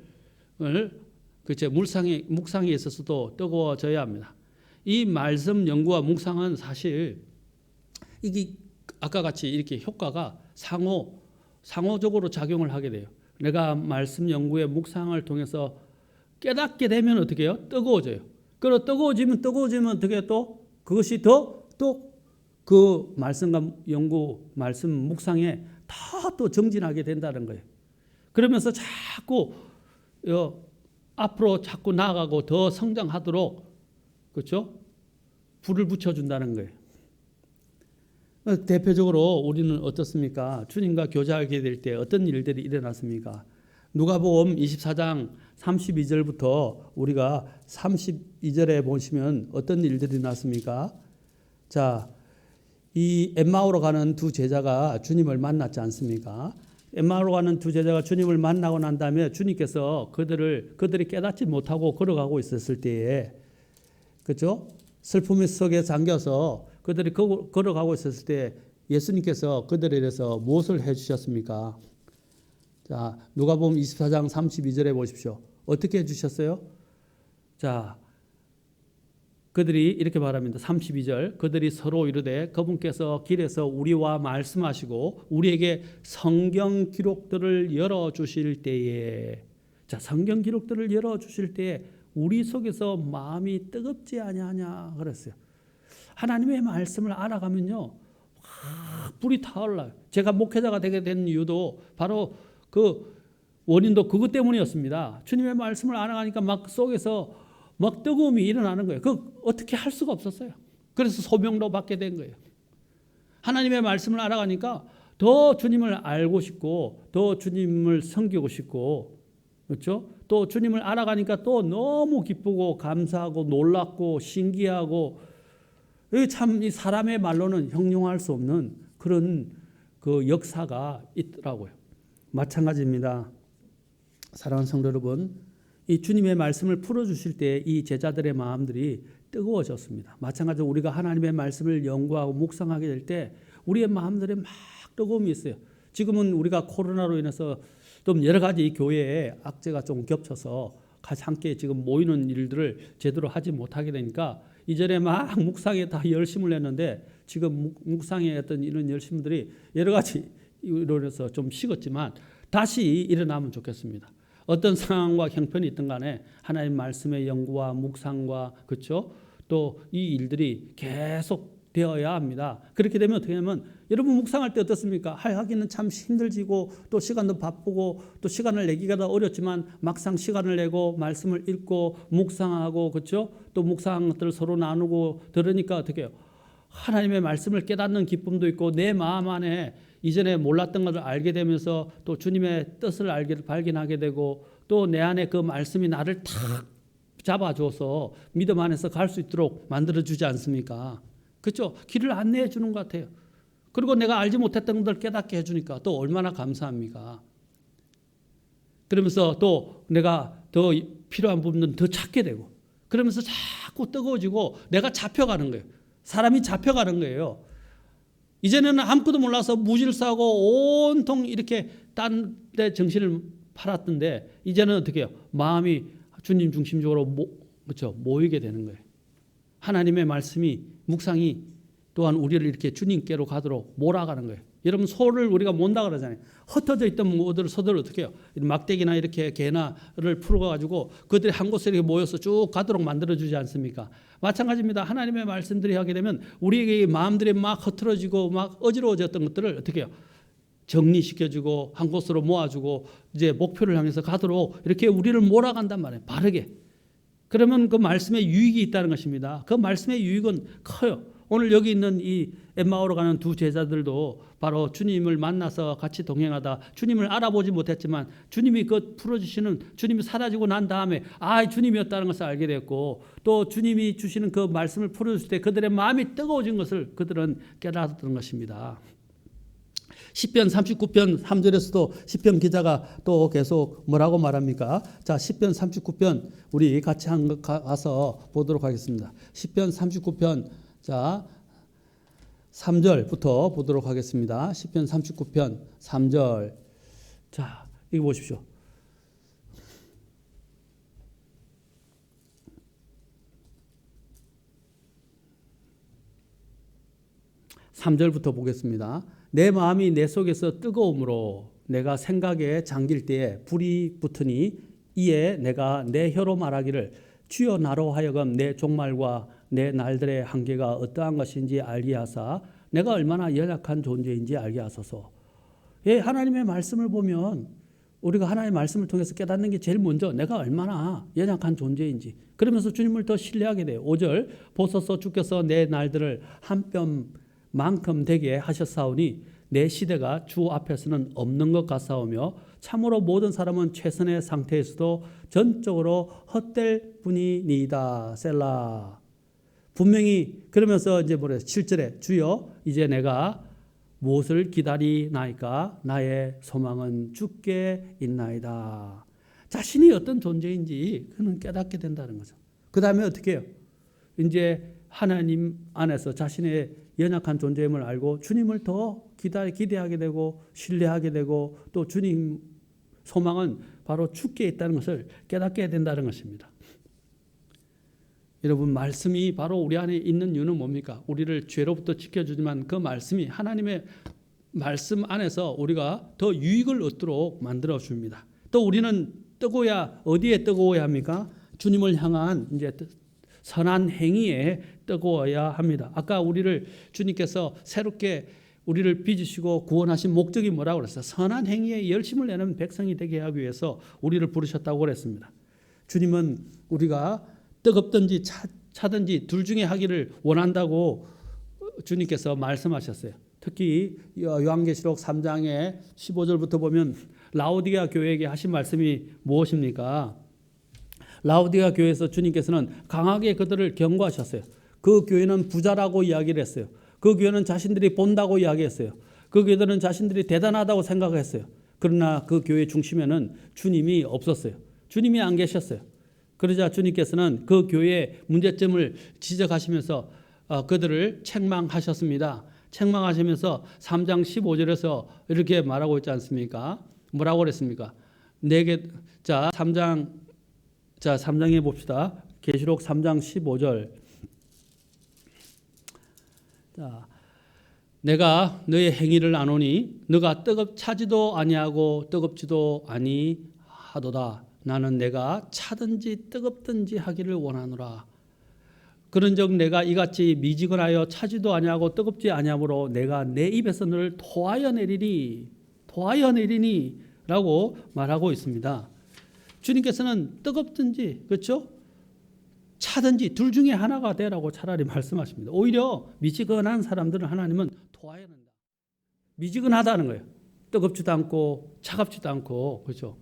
있어서도 뜨거워져야 합니다. 이 말씀 연구와 묵상은 사실 이게 아까 같이 이렇게 효과가 상호적으로 작용을 하게 돼요. 내가 말씀 연구의 묵상을 통해서 깨닫게 되면 어떻게 해요? 뜨거워져요. 그리고 뜨거워지면 어떻게 해요? 또 그것이 또 그 말씀과 연구, 말씀 묵상에 다 또 정진하게 된다는 거예요. 그러면서 자꾸 앞으로 자꾸 나아가고 더 성장하도록 그렇죠? 불을 붙여준다는 거예요. 대표적으로 우리는 어떻습니까? 주님과 교제하게 될 때 어떤 일들이 일어났습니까? 누가복음 24장 32절부터 우리가 32절에 보시면 어떤 일들이 났습니까? 자, 이 엠마오로 가는 두 제자가 주님을 만났지 않습니까? 엠마오로 가는 두 제자가 주님을 만나고 난 다음에 주님께서 그들이 깨닫지 못하고 걸어가고 있었을 때에 그렇죠? 슬픔 속에 잠겨서 그들이 걸어가고 있었을 때 예수님께서 그들에 대해서 무엇을 해주셨습니까? 자, 누가복음 24장 32절에 보십시오. 어떻게 해주셨어요? 자, 그들이 이렇게 말합니다. 32절 그들이 서로 이르되 그분께서 길에서 우리와 말씀하시고 우리에게 성경 기록들을 열어주실 때에 자, 성경 기록들을 열어주실 때에 우리 속에서 마음이 뜨겁지 아니하냐 그랬어요. 하나님의 말씀을 알아가면요 불이 타올라요. 제가 목회자가 되게 된 이유도 바로 그 원인도 그것 때문이었습니다. 주님의 말씀을 알아가니까 막 속에서 막 뜨거움이 일어나는 거예요. 그 어떻게 할 수가 없었어요. 그래서 소명도 받게 된 거예요. 하나님의 말씀을 알아가니까 더 주님을 알고 싶고 더 주님을 섬기고 싶고 그렇죠? 또 주님을 알아가니까 또 너무 기쁘고 감사하고 놀랍고 신기하고 참 이 사람의 말로는 형용할 수 없는 그런 그 역사가 있더라고요. 마찬가지입니다. 사랑하는 성도 여러분, 이 주님의 말씀을 풀어주실 때 이 제자들의 마음들이 뜨거워졌습니다. 마찬가지로 우리가 하나님의 말씀을 연구하고 묵상하게 될 때 우리의 마음들에 막 뜨거움이 있어요. 지금은 우리가 코로나로 인해서 좀 여러 가지 교회에 악재가 좀 겹쳐서 같이 함께 지금 모이는 일들을 제대로 하지 못하게 되니까 이전에 막 묵상에 다 열심을 냈는데 지금 묵상에 했던 이런 열심들이 여러 가지 이로 인해서 좀 식었지만 다시 일어나면 좋겠습니다. 어떤 상황과 형편이 있든 간에 하나님 말씀의 연구와 묵상과 그렇죠? 또 이 일들이 계속 되어야 합니다. 그렇게 되면 어떻게 하면 여러분 묵상할 때 어떻습니까? 하기는 참 힘들지고 또 시간도 바쁘고 또 시간을 내기가 더 어렵지만 막상 시간을 내고 말씀을 읽고 묵상하고 그렇죠? 또 묵상한 것들을 서로 나누고 들으니까 어떻게 해요? 하나님의 말씀을 깨닫는 기쁨도 있고 내 마음 안에 이전에 몰랐던 것을 알게 되면서 또 주님의 뜻을 발견하게 되고 또 내 안에 그 말씀이 나를 탁 잡아줘서 믿음 안에서 갈 수 있도록 만들어주지 않습니까? 그렇죠? 길을 안내해 주는 것 같아요. 그리고 내가 알지 못했던 것을 깨닫게 해주니까 또 얼마나 감사합니까? 그러면서 또 내가 더 필요한 부분은 더 찾게 되고 그러면서 자꾸 뜨거워지고 내가 잡혀가는 거예요. 사람이 잡혀가는 거예요. 이제는 아무것도 몰라서 무질서하고 온통 이렇게 딴 데 정신을 팔았던데 이제는 어떻게 해요? 마음이 주님 중심적으로 그렇죠? 모이게 되는 거예요. 하나님의 말씀이 묵상이 또한 우리를 이렇게 주님께로 가도록 몰아가는 거예요. 여러분 소를 우리가 몬다 그러잖아요. 흩어져 있던 소들을 어떻게 해요? 막대기나 이렇게 개나를 풀어가지고 그들이 한 곳에 이렇게 모여서 쭉 가도록 만들어주지 않습니까? 마찬가지입니다. 하나님의 말씀들이 하게 되면 우리에게 마음들이 막 흐트러지고 막 어지러워졌던 것들을 어떻게 해요? 정리시켜주고 한 곳으로 모아주고 이제 목표를 향해서 가도록 이렇게 우리를 몰아간단 말이에요. 바르게. 그러면 그 말씀에 유익이 있다는 것입니다. 그 말씀의 유익은 커요. 오늘 여기 있는 이 엠마오로 가는 두 제자들도 바로 주님을 만나서 같이 동행하다 주님을 알아보지 못했지만 주님이 그 풀어주시는 주님이 사라지고 난 다음에 주님이었다는 것을 알게 됐고 또 주님이 주시는 그 말씀을 풀어줄 때 그들의 마음이 뜨거워진 것을 그들은 깨달았던 것입니다. 시편 39편 3절에서도 시편 기자가 또 계속 뭐라고 말합니까? 자, 시편 39편 우리 같이 가서 보도록 하겠습니다. 시편 39편 자 3절부터 보도록 하겠습니다. 시편 39편 3절 자 이거 보십시오. (3절부터) 보겠습니다. 내 마음이 내 속에서 뜨거움으로 내가 생각에 잠길 때에 불이 붙으니 이에 내가 내 혀로 말하기를 주여 나로 하여금 내 종말과 내 날들의 한계가 어떠한 것인지 알게 하사 내가 얼마나 연약한 존재인지 알게 하소서. 예, 하나님의 말씀을 보면 우리가 하나님의 말씀을 통해서 깨닫는 게 제일 먼저 내가 얼마나 연약한 존재인지 그러면서 주님을 더 신뢰하게 돼요. 5절 보소서 주께서 내 날들을 한 뼘만큼 되게 하셨사오니 내 시대가 주 앞에서는 없는 것 같사오며 참으로 모든 사람은 최선의 상태에서도 전적으로 헛될 뿐이니이다. 셀라. 분명히 그러면서 이제 뭐래요? 7절에 주여 이제 내가 무엇을 기다리나이까 나의 소망은 주께 있나이다. 자신이 어떤 존재인지 그는 깨닫게 된다는 거죠. 그 다음에 어떻게 해요? 이제 하나님 안에서 자신의 연약한 존재임을 알고 주님을 더 기대하게 되고 신뢰하게 되고 또 주님 소망은 바로 주께 있다는 것을 깨닫게 된다는 것입니다. 여러분 말씀이 바로 우리 안에 있는 이유는 뭡니까? 우리를 죄로부터 지켜주지만 그 말씀이 하나님의 말씀 안에서 우리가 더 유익을 얻도록 만들어 줍니다. 또 우리는 뜨거워야 어디에 뜨거워야 합니까? 주님을 향한 이제 선한 행위에 뜨거워야 합니다. 아까 우리를 주님께서 새롭게 우리를 빚으시고 구원하신 목적이 뭐라고 그랬어요? 선한 행위에 열심을 내는 백성이 되게 하기 위해서 우리를 부르셨다고 그랬습니다. 주님은 우리가 뜨겁든지 차든지 둘 중에 하기를 원한다고 주님께서 말씀하셨어요. 특히 요한계시록 3장의 15절부터 보면 라오디게아 교회에게 하신 말씀이 무엇입니까? 라오디게아 교회에서 주님께서는 강하게 그들을 경고하셨어요. 그 교회는 부자라고 이야기를 했어요. 그 교회는 자신들이 본다고 이야기했어요. 그 교회들은 자신들이 대단하다고 생각했어요. 그러나 그 교회 중심에는 주님이 없었어요. 주님이 안 계셨어요. 그러자 주님께서는 그 교회의 문제점을 지적하시면서 그들을 책망하셨습니다. 책망하시면서 3장 15절에서 이렇게 말하고 있지 않습니까? 뭐라고 그랬습니까? 내게 자 3장에 봅시다. 계시록 3장 15절. 자, 내가 너의 행위를 아노니 너가 차지도 아니하고 뜨겁지도 아니하도다. 나는 내가 차든지 뜨겁든지 하기를 원하노라. 그런즉 내가 이같이 미지근하여 차지도 아니하고 뜨겁지 아니하므로 내가 내 입에서 너를 토하여 내리니 라고 말하고 있습니다. 주님께서는 뜨겁든지 그렇죠? 차든지 둘 중에 하나가 되라고 차라리 말씀하십니다. 오히려 미지근한 사람들은 하나님은 토하여 낸다. 미지근하다는 거예요. 뜨겁지도 않고 차갑지도 않고 그렇죠.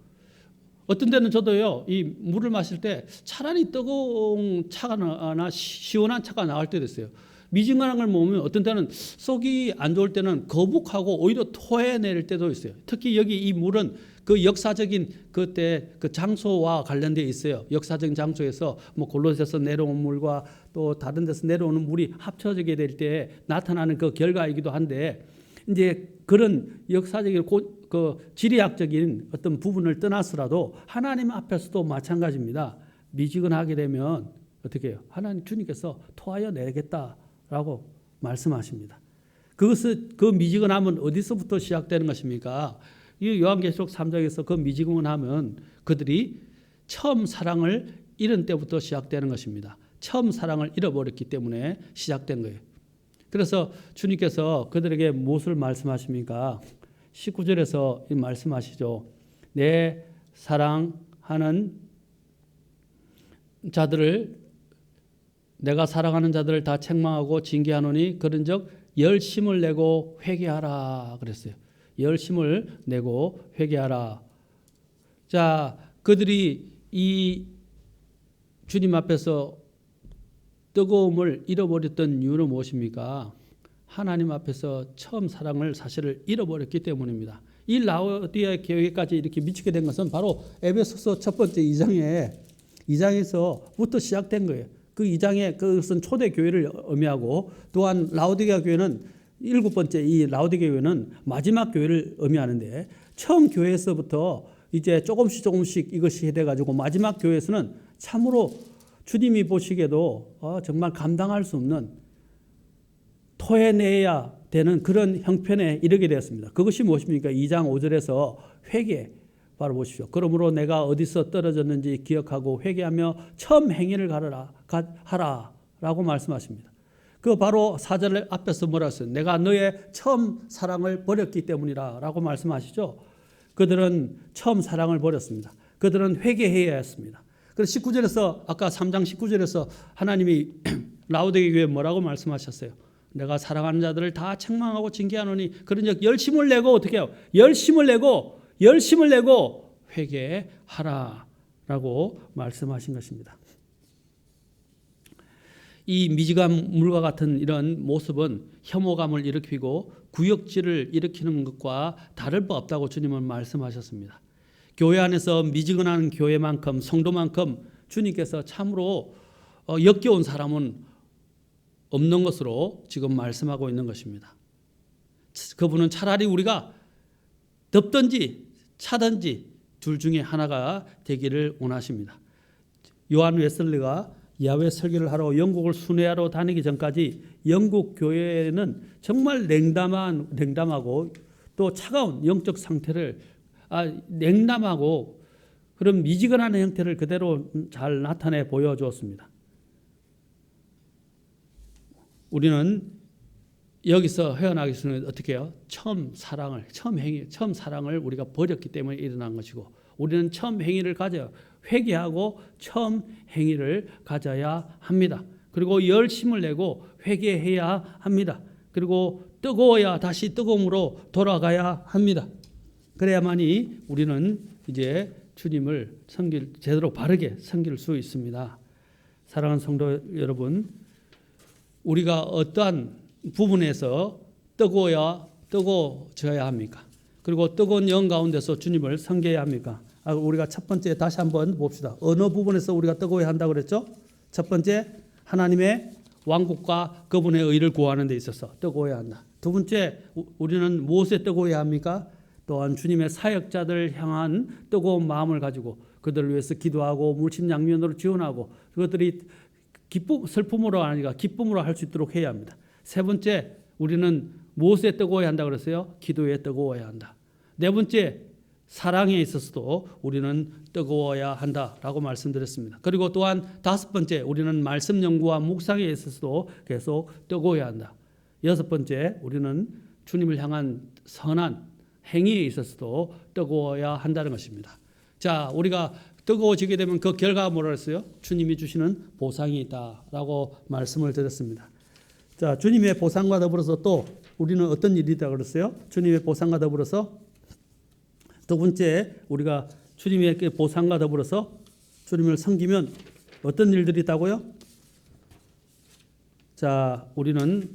어떤 때는 저도요 이 물을 마실 때 차라리 뜨거운 차가 나 시원한 차가 나올 때도 있어요. 미지근한 걸 먹으면 어떤 때는 속이 안 좋을 때는 거북하고 오히려 토해낼 때도 있어요. 특히 여기 이 물은 그 역사적인 그때 그 장소와 관련되어 있어요. 역사적인 장소에서 뭐 골로새서 내려온 물과 또 다른 데서 내려오는 물이 합쳐지게 될 때 나타나는 그 결과이기도 한데 이제 그런 역사적인 그 지리학적인 어떤 부분을 떠나서라도 하나님 앞에서도 마찬가지입니다. 미지근하게 되면 어떻게 해요? 하나님 주님께서 토하여 내겠다라고 말씀하십니다. 그것은 그 미지근함은 어디서부터 시작되는 것입니까? 이 요한계시록 3장에서 그 미지근함은 그들이 처음 사랑을 잃은 때부터 시작되는 것입니다. 처음 사랑을 잃어버렸기 때문에 시작된 거예요. 그래서 주님께서 그들에게 무엇을 말씀하십니까? 19절에서 말씀하시죠. 내 사랑하는 자들을 내가 사랑하는 자들을 다 책망하고 징계하노니 그런즉 열심을 내고 회개하라 그랬어요. 열심을 내고 회개하라. 자, 그들이 이 주님 앞에서 뜨거움을 잃어버렸던 이유는 무엇입니까? 하나님 앞에서 처음 사랑을 사실을 잃어버렸기 때문입니다. 이 라오디아 교회까지 이렇게 미치게 된 것은 바로 에베소서 첫 번째 2장에서부터 시작된 거예요. 그 2장에 그것은 초대 교회를 의미하고 또한 라오디아 교회는 7번째 이 라오디아 교회는 마지막 교회를 의미하는데 처음 교회에서부터 이제 조금씩 이것이 돼가지고 마지막 교회에서는 참으로 주님이 보시기에도 정말 감당할 수 없는 토해내야 되는 그런 형편에 이르게 되었습니다. 그것이 무엇입니까? 2장 5절에서 회개 바로 보십시오. 그러므로 내가 어디서 떨어졌는지 기억하고 회개하며 처음 행위를 하라라고 말씀하십니다. 그 바로 4절 앞에서 뭐라 했어요? 내가 너의 처음 사랑을 버렸기 때문이라라고 말씀하시죠. 그들은 처음 사랑을 버렸습니다. 그들은 회개해야 했습니다. 그래서 19절에서 아까 3장 19절에서 하나님이 라오디게 교회에 뭐라고 말씀하셨어요? 내가 사랑하는 자들을 다 책망하고 징계하노니 그런즉 열심을 내고 어떻게 해요? 열심을 내고 회개하라라고 말씀하신 것입니다. 이 미지근 물과 같은 이런 모습은 혐오감을 일으키고 구역질을 일으키는 것과 다를 바 없다고 주님은 말씀하셨습니다. 교회 안에서 미지근한 교회만큼 성도만큼 주님께서 참으로 역겨운 사람은 없는 것으로 지금 말씀하고 있는 것입니다. 그분은 차라리 우리가 덥든지 차든지 둘 중에 하나가 되기를 원하십니다. 요한 웨슬리가 야외 설교를 하러 영국을 순회하러 다니기 전까지 영국 교회는 정말 냉담하고 또 차가운 영적 상태를 냉담하고 그런 미지근한 형태를 그대로 잘 나타내 보여주었습니다. 우리는 여기서 헤어나기 위해서는 어떻게 해요? 처음 사랑을 우리가 버렸기 때문에 일어난 것이고 우리는 처음 행위를 가져야 회개하고 처음 행위를 가져야 합니다. 그리고 열심을 내고 회개해야 합니다. 그리고 뜨거워야 다시 뜨거움으로 돌아가야 합니다. 그래야만이 우리는 이제 주님을 제대로 바르게 섬길 수 있습니다. 사랑하는 성도 여러분, 우리가 어떠한 부분에서 뜨거워져야 합니까? 그리고 뜨거운 영 가운데서 주님을 섬겨야 합니까? 우리가 첫 번째 다시 한번 봅시다. 어느 부분에서 우리가 뜨거워야 한다고 그랬죠? 첫 번째 하나님의 왕국과 그분의 의를 구하는 데 있어서 뜨거워야 한다. 두 번째, 우리는 무엇에 뜨거워야 합니까? 또한 주님의 사역자들 향한 뜨거운 마음을 가지고 그들을 위해서 기도하고 물심양면으로 지원하고 그것들이 슬픔으로 아니라 기쁨으로 할 수 있도록 해야 합니다. 세 번째, 우리는 무엇에 뜨거워야 한다 그랬어요? 기도에 뜨거워야 한다. 네 번째, 사랑에 있어서도 우리는 뜨거워야 한다라고 말씀드렸습니다. 그리고 또한 다섯 번째, 우리는 말씀 연구와 묵상에 있어서도 계속 뜨거워야 한다. 여섯 번째, 우리는 주님을 향한 선한 행위에 있어서도 뜨거워야 한다는 것입니다. 자, 우리가 뜨거워지게 되면 그 결과가 뭐라 그랬어요? 주님이 주시는 보상이 있다라고 말씀을 드렸습니다. 자, 주님의 보상과 더불어서 또 우리는 어떤 일이 있다고 그랬어요? 주님의 보상과 더불어서 두 번째, 우리가 주님의 보상과 더불어서 주님을 섬기면 어떤 일들이 있다고요? 자, 우리는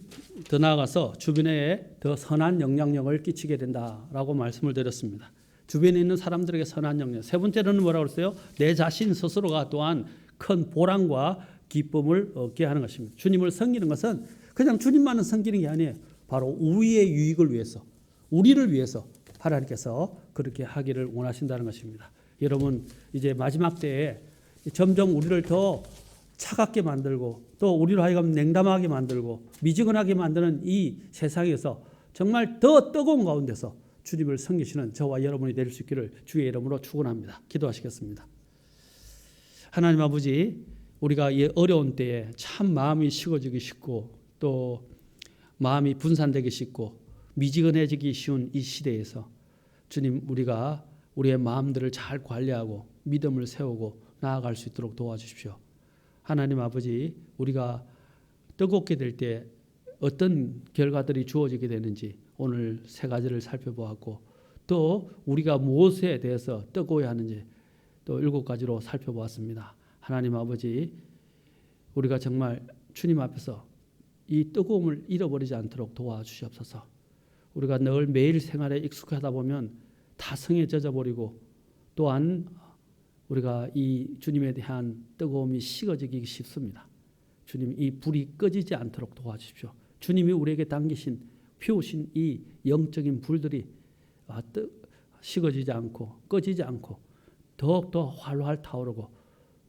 더 나아가서 주변에 더 선한 영향력을 끼치게 된다라고 말씀을 드렸습니다. 주변에 있는 사람들에게 선한 영향. 세 번째로는 뭐라고 그랬어요? 내 자신 스스로가 또한 큰 보람과 기쁨을 얻게 하는 것입니다. 주님을 섬기는 것은 그냥 주님만을 섬기는 게 아니에요. 바로 우리의 유익을 위해서, 우리를 위해서 하나님께서 그렇게 하기를 원하신다는 것입니다. 여러분, 이제 마지막 때에 점점 우리를 더 차갑게 만들고 또 우리로 하여금 냉담하게 만들고 미지근하게 만드는 이 세상에서 정말 더 뜨거운 가운데서 주님을 섬기시는 저와 여러분이 될 수 있기를 주의 이름으로 축원합니다. 기도하시겠습니다. 하나님 아버지, 우리가 이 어려운 때에 참 마음이 식어지기 쉽고 또 마음이 분산되기 쉽고 미지근해지기 쉬운 이 시대에서 주님, 우리가 우리의 마음들을 잘 관리하고 믿음을 세우고 나아갈 수 있도록 도와주십시오. 하나님 아버지, 우리가 뜨겁게 될 때 어떤 결과들이 주어지게 되는지 오늘 세 가지를 살펴보았고 또 우리가 무엇에 대해서 뜨거워야 하는지 또 7가지로 살펴보았습니다. 하나님 아버지, 우리가 정말 주님 앞에서 이 뜨거움을 잃어버리지 않도록 도와주시옵소서. 우리가 늘 매일 생활에 익숙하다 보면 타성에 젖어버리고 또한 우리가 이 주님에 대한 뜨거움이 식어지기 쉽습니다. 주님, 이 불이 꺼지지 않도록 도와주십시오. 주님이 우리에게 당기신 피우신 이 영적인 불들이 식어지지 않고 꺼지지 않고 더욱더 활활 타오르고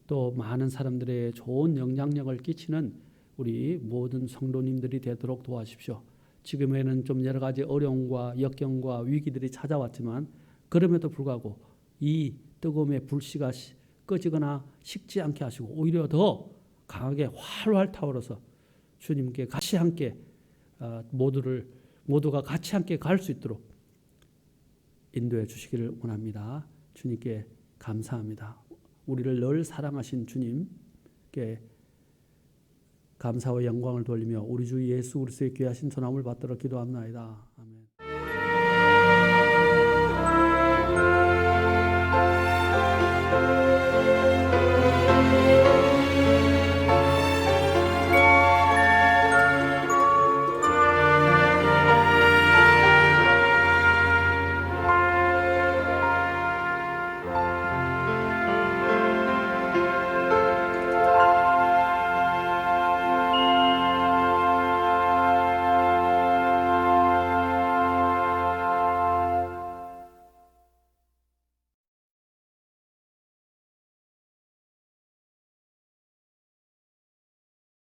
또 많은 사람들의 좋은 영향력을 끼치는 우리 모든 성도님들이 되도록 도와주십시오. 지금에는 좀 여러 가지 어려움과 역경과 위기들이 찾아왔지만 그럼에도 불구하고 이 뜨거움의 불씨가 꺼지거나 식지 않게 하시고 오히려 더 강하게 활활 타오르서 주님께 같이 함께 모두가 같이 함께 갈 수 있도록 인도해 주시기를 원합니다. 주님께 감사합니다. 우리를 늘 사랑하신 주님께 감사와 영광을 돌리며 우리 주 예수 그리스도의 귀하신 전함을 받들어 기도합나이다.